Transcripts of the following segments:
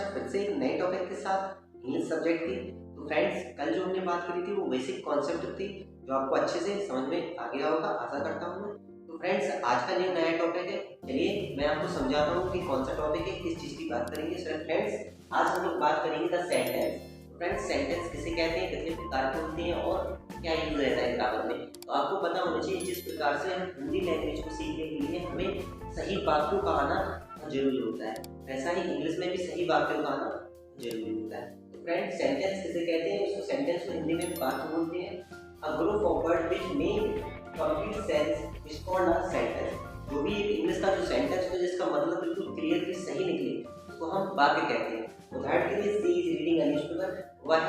फिर से एक नए टॉपिक के साथ इंग्लिश सब्जेक्ट की। तो फ्रेंड्स, कल जो हमने बात करी थी वो बेसिक कॉन्सेप्ट थी जो आपको अच्छे से समझ में आ गया होगा, आशा करता हूँ मैं। तो फ्रेंड्स, आज का ये नया टॉपिक है। चलिए मैं आपको समझाता हूँ कि कौन सा टॉपिक है, किस चीज़ की बात करेंगे। सर फ्रेंड्स, आज हम लोग बात करेंगे द सेंटेंस। फ्रेंड्स, सेंटेंस किसे कहते हैं, कितने प्रकार के होते हैं और क्या यूज रहता है ग्रामर में, तो आपको पता होना चाहिए। जिस प्रकार से हम हिंदी लैंग्वेज को सीखने के लिए हमें सही वाक्यों का आना जरूरी होता है, वैसा ही इंग्लिश में भी सही वाक्यों का आना जरूरी होता है। तो फ्रेंड्स, सेंटेंस किसे कहते हैं, उसको सेंटेंस को हिंदी में वाक्य बोलते हैं। A group of word which make complete sense is called a sentence. जो भी इंग्लिश का जो सेंटेंस है जिसका मतलब बिल्कुल क्लियरली सही निकले उसको हम वाक्य कहते हैं। उदाहरण के लिए, सी इज रीडिंग अ न्यूज़पेपर, वह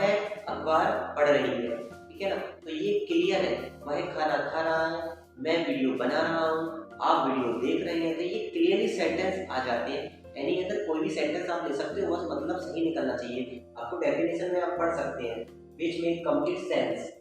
अखबार पढ़ रही है, ठीक है ना। तो ये क्लियर है। वह खाना खा रहा है, मैं वीडियो बना रहा हूँ, आप वीडियो देख रहे हैं। तो ये क्लियरली सेंटेंस आ जाते हैं। एनी अदर कोई भी सेंटेंस आप ले सकते हो, बस मतलब सही निकलना चाहिए। आपको डेफिनेशन में आप पढ़ सकते हैं, विच मेक कंप्लीट सेंस,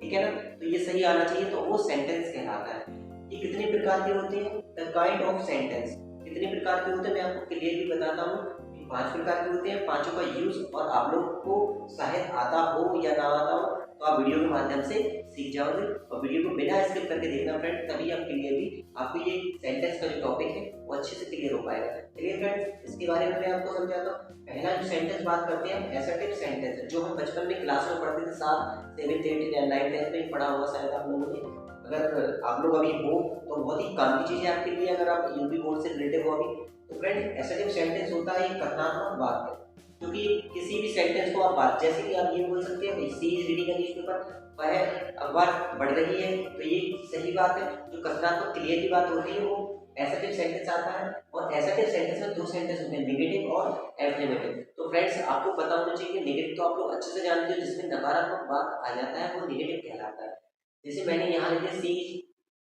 ठीक है ना। तो ये सही आना चाहिए, तो वो सेंटेंस कहलाता है। ये कितने प्रकार के होते हैं, द काइंड ऑफ सेंटेंस। कितने प्रकार के होते हैं मैं आपको क्लियरली बताता हूँ। 5 प्रकार के होते हैं, पांचों का यूज और आप लोग को शायद आता हो या ना आता हो, तो आप वीडियो के माध्यम से सीख जाओगे। और वीडियो को बिना स्किप करके देखना फ्रेंड, तभी आप क्लियरली आपको ये सेंटेंस का जो टॉपिक है वो अच्छे से क्लियर हो पाएगा। चलिए फ्रेंड्स, इसके बारे में मैं आपको समझाता हूँ। पहला जो सेंटेंस बात करते हैं हम, एसर्टिव सेंटेंस, जो हम बचपन में क्लास में पढ़ते थे, 7, 7, 8 या 9, 10 में पढ़ा होगा शायद आप लोगों ने। अगर आप लोग अभी हो तो बहुत ही काम की चीज है आपके लिए, अगर आप यूपी बोर्ड से रिलेटेड हो अभी। तो फ्रेंड, एसर्टिव सेंटेंस होता है एक कथनात्मक वाक्य, क्योंकि किसी भी सेंटेंस को आप बात, जैसे कि आप ये बोल सकते हैं, सी इज रीडिंग अ न्यूज़पेपर, वह अखबार पढ़ रही है, तो ये सही बात है। जो कथनात्मक क्लियर की बात होती है वो एसर्टिव सेंटेंस आता है। और एसर्टिव सेंटेंस में 2 सेंटेंस होते हैं, नेगेटिव और एफर्मेटिव। तो फ्रेंड्स, आपको पता होना चाहिए कि नेगेटिव तो आप लोग अच्छे से जानते हो, जिसमें नकारात्मक बात आ जाता है वो नेगेटिव कहलाता है। जैसे मैंने यहाँ लिखा सी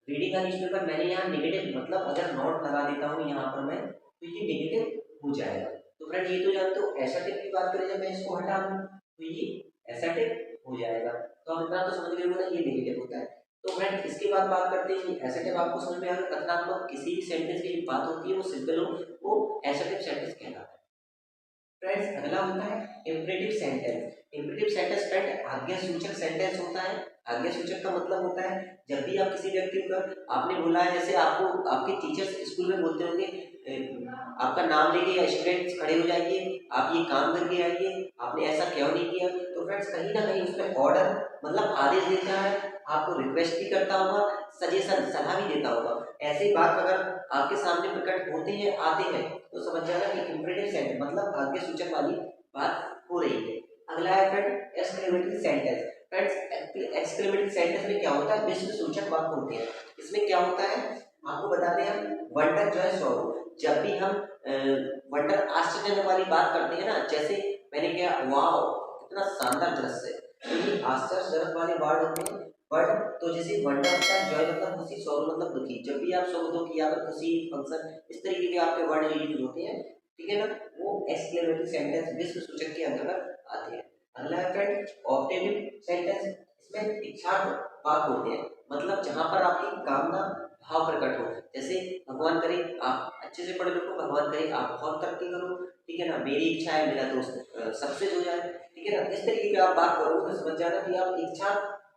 रीडिंग का न्यूज़पेपर, मैंने यहाँ नेगेटिव मतलब अगर नॉट लगा देता हूँ यहाँ पर मैं, तो ये नेगेटिव हो जाएगा। तो फ्रेंड, ये तो जानते हो। एसर्टिव की बात करें, जब मैं इसको हटा दूँ तो ये एसर्टिव हो जाएगा। तो आप इतना तो समझ गए हो ना, ये नेगेटिव होता है। तो फ्रेंड, इसके बाद बात करते हैं कि एसर्टिव आपको समझ में आ गया। कथनात्मक किसी भी सेंटेंस की जो बात होती है वो सिंपल हो, वो एसर्टिव सेंटेंस कहलाता है। फ्रेंड्स, अगला होता है imperative sentence. Imperative sentence friend आज्ञासूचक सेंटेंस होता है। आज्ञासूचक का मतलब होता है, जब भी आप किसी व्यक्ति को, आपने बोला है, जैसे आपको आपके टीचर्स स्कूल में बोलते होंगे, आपका नाम लेके या स्टूडेंट्स खड़े हो जाइए, आप ये काम करके आइए, आपने ऐसा क्यों नहीं किया। तो फ्रेंड्स, कहीं ना कहीं उसमें ऑर्डर मतलब आदेश देता है, आपको रिक्वेस्ट भी करता होगा, सजेशन सलाह भी देता होगा। ऐसी बात अगर आपके सामने प्रकट होते हैं, आते हैं, तो समझ जाना कि इंपरेटिव सेंटेंस मतलब आज्ञासूचक वाली बात हो रही है। अगला है friend exclamatory sentence. Friends, exclamatory sentence में क्या होता है, विस्मय सूचक वाक्य होते हैं। इसमें क्या होता है आपको बताते हैं हम, वंडर जॉय सॉरो। जब भी हम वंडर आश्चर्य वाली बात करते हैं ना, जैसे मैंने कहा वाओ कितना शानदार दृश्य है, तो ये आश्चर्यजनक वाले वर्ड होते हैं। वर्ड तो जैसे वंडर होता है, जॉय मतलब खुशी, सॉरो मतलब दुखी। जब भी आप सुख दुख या फिर खुशी फंक्शन इस तरीके के आपके वर्ड यूज होते हैं, ठीक है ना, वो एक्सक्लेमेटरी सेंटेंस विस्मय सूचक के अंतर्गत आते हैं। अगला है फ्रेंड ऑप्टेटिव सेंटेंस। इसमें इच्छार्थ वाक्य होते हैं, मतलब जहां पर आपकी कामना भाव प्रकट हो। जैसे भगवान करे आप अच्छे से पढ़ लिखो, भगवान करे आप बहुत तरक्की करो, ठीक है ना, मेरी इच्छा है मेरा दोस्त सक्सेस हो जाए, ठीक है ना। इस तरीके की आप बात करो तो समझ जाना कि आप इच्छा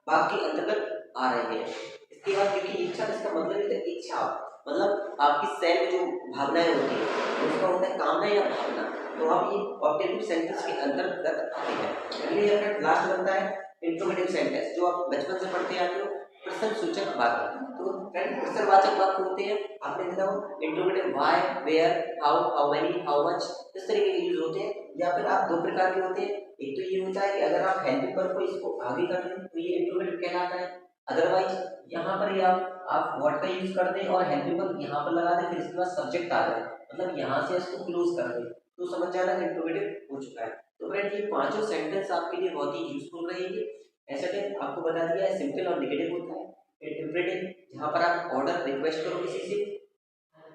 बात के अंतर्गत आ रहे हैं। इसके बाद देखिए, इच्छा इसका मतलब है इच्छा मतलब आपकी सेल्फ जो भावनाएं होती है उसका होता है कामना या भावना। तो आप ये ऑप्टेटिव सेंटेंस के अंतर्गत आते हैं। अगले लास्ट बनता है इंट्रोगेटिव सेंटेंस, जो आप बचपन से पढ़ते आते हो, प्रश्न सूचक वाक्य। तो फ्रेंड, प्रश्नवाचक वाक्य होते हैं, आपने देखा हो interrogative, why, where, how, how many, how much, इस तरीके के यूज होते हैं। या फिर आप 2 प्रकार के होते हैं। एक तो ये होता है कि अगर आप हेल्पिंग वर्ब को इसको आगे कर दें तो ये इंट्रोगेटिव कहलाता है। अदरवाइज यहाँ पर ही आप व्हाट का यूज कर दें और हेल्पिंग वर्ब यहाँ पर लगा दें, फिर इसके बाद सब्जेक्ट आ जाए, मतलब यहाँ से इसको क्लोज कर दें, तो समझ जाना इंट्रोगेटिव हो चुका है। तो फ्रेंड, ये पांचों सेंटेंस आपके लिए बहुत ही यूजफुल रहेंगे। ऐसा टाइप आपको बता दिया है, सिंपल और नेगेटिव होता है। इंपरेटिव, जहाँ पर आप ऑर्डर रिक्वेस्ट करो किसी से।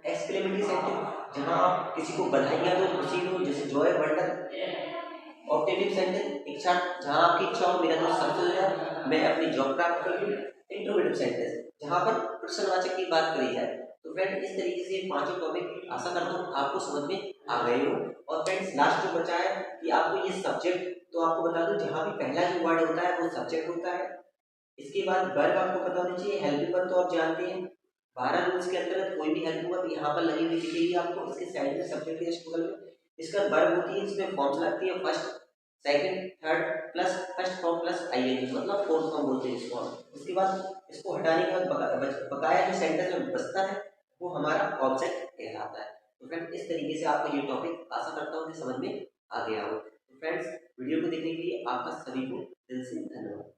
एक्सक्लेमेटरी सेंटेंस, जहाँ आप किसी को बधाइयाँ दो, खुशी दो, जैसे जॉय, वंडर। ऑप्टेटिव सेंटेंस, इच्छा, जहाँ आपकी इच्छा हो मेरा दोस्त सक्सेस हो जाए, मैं अपनी जॉब प्राप्त कर लूँ। इंट्रोगेटिव सेंटेंस, जहाँ पर प्रश्नवाचक की बात करी जाए। तो फ्रेंड, इस तरीके से 5 टॉपिक आशा करता हूँ आपको समझ में आ गए हो। और फ्रेंड्स लास्ट जो बचा है कि आपको ये सब्जेक्ट, तो आपको बता दूं जहाँ भी पहला जो वर्ड होता है वो सब्जेक्ट होता है। इसके बाद वर्ब आपको पता होनी चाहिए, हेल्पिंग वर्ब तो आप जानते हैं। 12 रूल्स के अंतर्गत कोई भी हेल्पिंग वर्ब यहाँ पर लगी हुई दिखेगी आपको, इसके साइड में सब्जेक्ट के जस्ट बगल में। इसका वर्ब होती है, इसमें फॉर्म्स लगती है first, second, third plus first form plus ING, मतलब फोर्थ फॉर्म बोलते हैं इसको हम। उसके बाद इसको हटाने के बाद बकाया जो सेंटेंस में बचता है वो हमारा ऑब्जेक्ट कहलाता है। तो फ्रेंड्स इस तरीके से आपको ये टॉपिक आशा करता हूँ कि समझ में आ गया हो। तो फ्रेंड्स वीडियो को देखने के लिए आपका सभी को दिल से धन्यवाद।